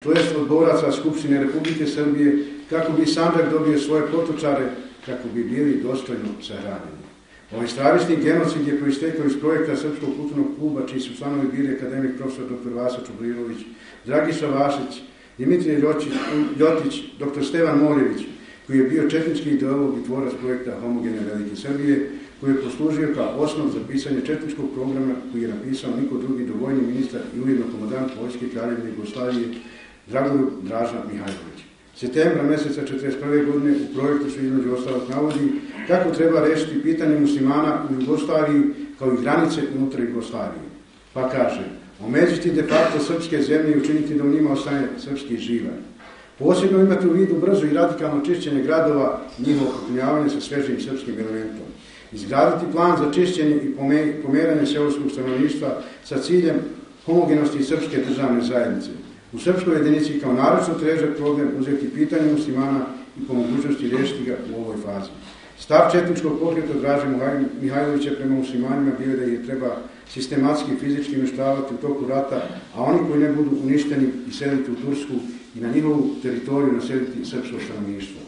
to jest od boraca Skupštine Republike Srbije, kako bi Sandžak dobio svoje potočare, kako bi bili dostojno sahranjeni. Ovaj stravični genocid je proistekao iz projekta Srpskog kulturnog kluba, čiji su članovi bili akademik profesor dr. Vasa Čubrilović, Dragiša Vašić, Dimitrij Ljotić, dr. Stevan Moljević, koji je bio četnički ideolog i tvorac projekta Homogene Velike Srbije, koji je poslužio kao osnov za pisanje četničkog programa koji je napisao niko drugi do vojni ministar i ujedno komandant Vojske Kraljevine Jugoslavije Dragoljub Draža Mihajlović. Septembra mjeseca 1941. godine u projektu su između ostalog navodi kako treba rešiti pitanje muslimana u Jugoslaviji kao i granice unutar Jugoslavije. Pa kaže, omeđiti de facto srpske zemlje i učiniti da u njima ostane srpski živalj. Posebno imati u vidu brzo i radikalno čišćenje gradova, njihovo popunjavanje sa svežim srpskim elementom. Izgraditi plan za čišćenje i pomeranje seoskog stanovništva sa ciljem homogenosti srpske državne zajednice. U srpskoj jedinici kao naročno težak problem uzeti pitanje muslimana i po mogućnosti riješiti ga u ovoj fazi. Stav četničkog pokreta Draže Mihajlovića prema muslimanima bio da ih treba sistematski fizički uništavati u toku rata, a oni koji ne budu uništeni i seliti u Tursku i na njihovu teritoriju naseliti srpsko stanovništvo.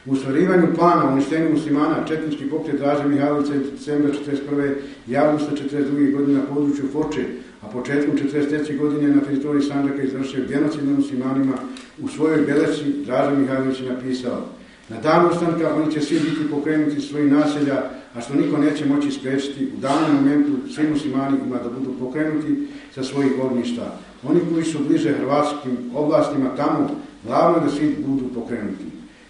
U ostvarivanju plana o uništenju muslimana četnički pokret Draže Mihajlovića iz decembra 1941. i avgusta 1942. godine na području Foče, a početkom 1943. godine na teritoriji Sandžaka izvršio genocid nad muslimanima. U svojoj belešci Draža Mihajlović je napisao: na dan ustanka oni će svi biti pokrenuti iz svojih naselja, a što niko neće moći spriječiti, u danom momentu svi muslimani ima da budu pokrenuti sa svojih ognjišta. Oni koji su bliže hrvatskim oblastima tamo, glavno da svi budu pokrenuti.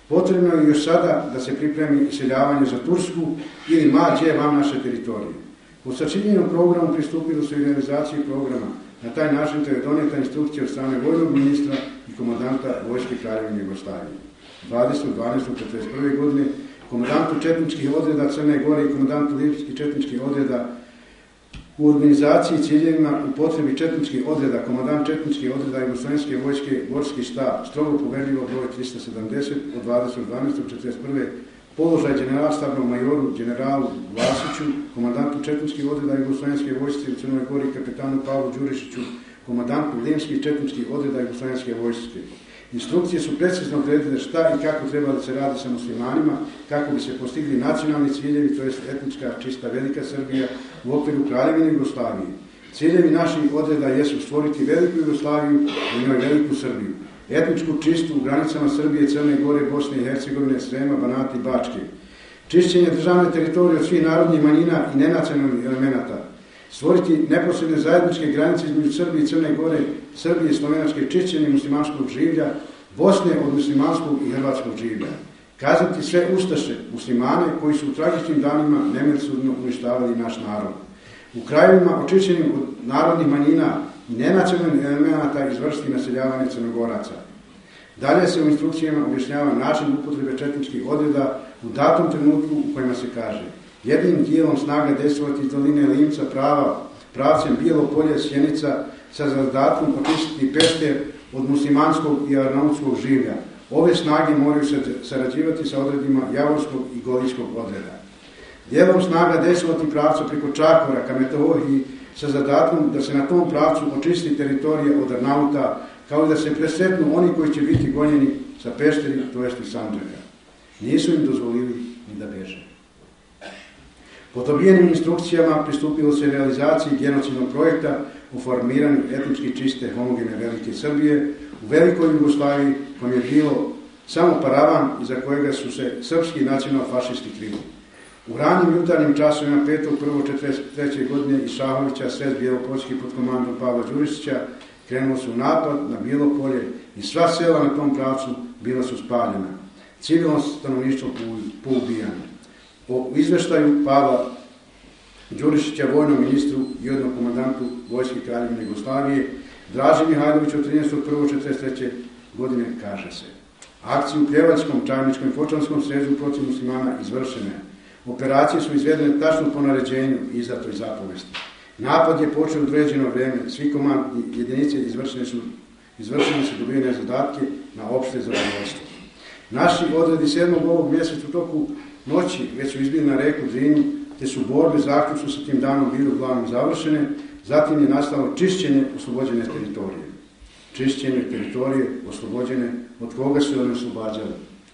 Potrebno je još sada da se pripremi iseljavanje za Tursku ili mađe van naše teritorije. U sačinjenom programu pristupilo se i realizaciji programa. Na taj način je donijeta instrukcija od strane vojnog ministra i komandanta Vojske Kraljevine Jugoslavije. 20.12.1941. godine komandantu četničkih odreda Crne Gore i komandantu Lipskih četničkih odreda u organizaciji ciljevima u potrebi četničkih odreda, komandant četničkih odreda Jugoslovenske vojske Gorski štab, strogo poverljivo broj 370 od 20.12.1941. položaj generalstabnom majoru generalu Vlasiću, komandantu četničkih odreda Jugoslovenske vojske u Crnoj Gori kapetanu Pavlu Đurišiću, komandantu Limskih četničkih odreda Jugoslovenske vojske. Instrukcije su precizno odredile šta i kako treba da se radi sa muslimanima, kako bi se postigli nacionalni ciljevi, to jest etnička čista velika Srbija u okviru Kraljevine Jugoslavije. Ciljevi naših odreda jesu stvoriti veliku Jugoslaviju i njoj veliku Srbiju, etničku čistu u granicama Srbije, Crne Gore, Bosne i Hercegovine, Srema, Banata i Bačke, čišćenje državne teritorije od svih narodnih manjina i nenacionalnih elemenata, stvoriti neposredne zajedničke granice između Srbije i Crne Gore, Srbije i Slovenačke, čišćenje muslimanskog življa, Bosne od muslimanskog i hrvatskog življa. Kazati sve ustaše, muslimane koji su u tragičnim danima nemilosrdno uništavali naš narod. U krajevima očišćenim od narodnih manjina i nenacionalnih elemenata izvršiti naseljavanje Crnogoraca. Dalje se u instrukcijama objašnjava način upotrebe četničkih odreda u datom trenutku u kojima se kaže: jednim dijelom snaga dejstvovati iz doline Limca pravcem Bijelo polje Sjenica sa zadatkom očistiti Pešter od muslimanskog i arnautskog življa. Ove snage moraju se sarađivati sa odredima Javorskog i Goličkog odreda. Dijelom snaga dejstvovati pravca preko Čakora ka Metohiji sa zadatkom da se na tom pravcu očisti teritorije od Arnauta, kao i da se presretnu oni koji će biti gonjeni sa Pešteri, to jest iz Sandžaka. Nisu im dozvolili ni da beže. Po dobijenim instrukcijama pristupilo se realizaciji genocidnog projekta u formiranju etnički čiste homogene velike Srbije u velikoj Jugoslaviji, kom je bilo samo paravan iza kojega su se srpski nacional-fašisti krili. U ranim jutarnjim časovima 5.1.1943. godine iz Šahovića sred Bjelopolski pod komandom Pavla Đurišića krenulo su napad na Bijelo polje i sva sela na tom pravcu bila su spaljena. Civilno stanovništvo poubijano. Po izveštaju Pavla Đurišića, vojnom ministru i odnom komandantu Vojske Kraljevine Jugoslavije, Draži Mihajlović od 13.1.1943. godine kaže se: akcije u Pljevačkom, Čajničkom i Fočanskom sređu protiv muslimana izvršene. Operacije su izvedene tačno po naređenju i izdatoj zapovesti. Napad je počeo u određeno vrijeme, svi komandni jedinice izvršene su dobijene zadatke na opšte zadovoljstvo. Naši odredi 7. ovog mjeseca u toku noći već su izbili na reku Drinu, te su borbe zaključno sa tim danom bile uglavnom završene, zatim je nastalo čišćenje oslobođene teritorije. čišćenje teritorije oslobođene. Od koga su oni oslobađali?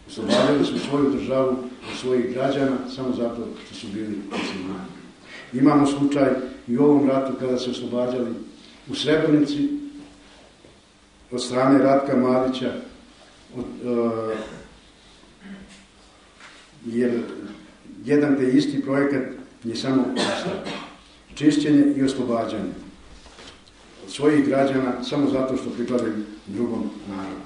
Oslobađali su svoju državu od svojih građana samo zato što su bili muslimani. Imamo slučaj i u ovom ratu kada se oslobađali u Srebrenici od strane Ratka Mladića, jer jedan te isti projekat je samo čišćenje i oslobađanje od svojih građana samo zato što pripadaju drugom narodu.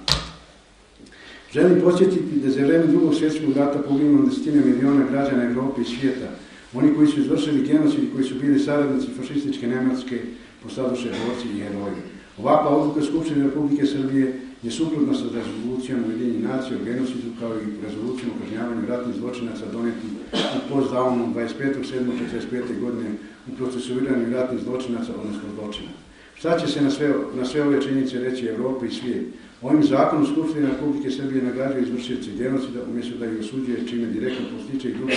Želim podsjetiti da za vrijeme Drugog svjetskog rata poginulo desetine miliona građana Evrope i svijeta. Oni koji su izvršili genocid i koji su bili saradnici fašističke Nemačke postadoše borci i heroji. Ovakva odluka Skupštine Republike Srbije je suprotna sa rezolucijom Ujedinjenih nacija o genocidu kao i rezolucijom o kažnjavanju ratnih zločinaca donetim u Potsdamu 25.7.1945. godine u procesuiranju ratnih zločinaca, odnosno zločina. Šta će se na sve ove činjenice reći Evropa i svijet? Ovim zakonom Skupština Republike Srbije nagrađuje izvršioce genocida umjesto da ih osuđuje, čime direktno postiče i druge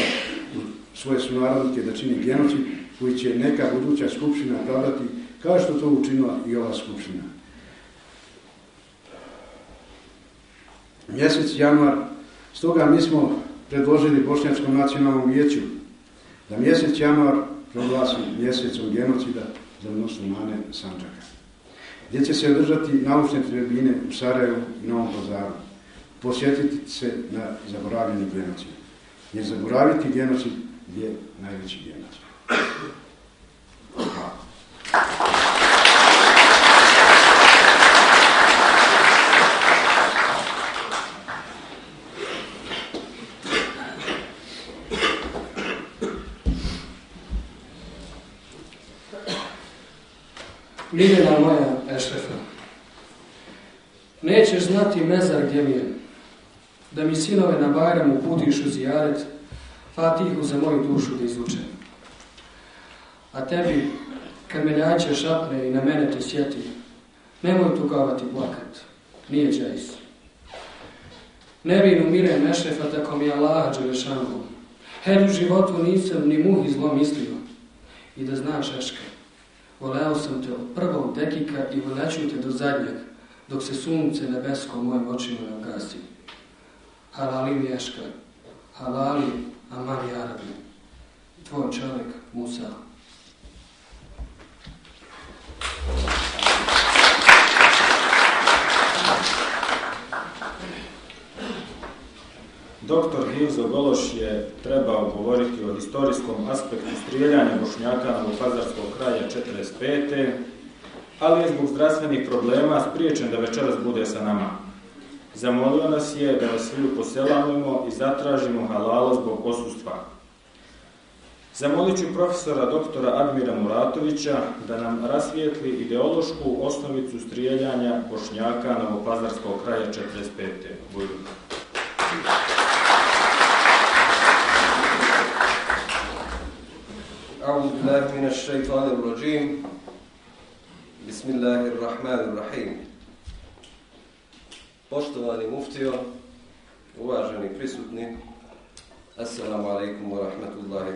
svoje sunarodnike da čini genocid koji će neka buduća skupština opravdati kao što to učinila i ova skupština. Mjesec januar, stoga mi smo predložili Bošnjačkom nacionalnom vijeću da mjesec januar proglasi mjesecom genocida za muslimane Sandžaka, gdje će se održati naučne tribine u Sarajevu i Novom Pazaru. Posjetiti se na zaboravljeni genocid. Jer zaboraviti genocid je najveći genocid. Hvala. Miljena moja Ešrefa, nećeš znati mezar gdje mi je, da mi sinove na Bajramu putiš u zijaret, Fatihu za moju dušu da izvučem. A tebi, kad me ljače šapne i na mene te sjeti, nemoj tugavati plakat, nije džajs. Ne vin umirem Ešrefa tako mi Allaha Đelešanu, her u životu nisam ni muhi zlo mislio. I da znaš, Eške, voleo sam te od prvog dekika i voleću te do zadnjeg, dok se sunce nebesko u mojim očima ne ugasi. Halali mi Eška, halali aman ja Rabbi, tvoj čovjek Musa. Dr. Hilzo Gološ je trebao govoriti o historijskom aspektu strijeljanja Bošnjaka Novopazarskog kraja 1945. ali je zbog zdravstvenih problema spriječen da večeras bude sa nama. Zamolio nas je da vas svi poselamimo i zatražimo halala zbog odsustva. Zamolit ću profesora doktora Admira Muratovića da nam rasvijetli ideološku osnovicu strijeljanja Bošnjaka Novopazarskog kraja 1945. Bujru. أعوذ بالله من الشيطان الرجيم بسم الله الرحمن الرحيم. Poštovani muftio, uvaženi prisutni, assalamu alaikum wa rahmatullahi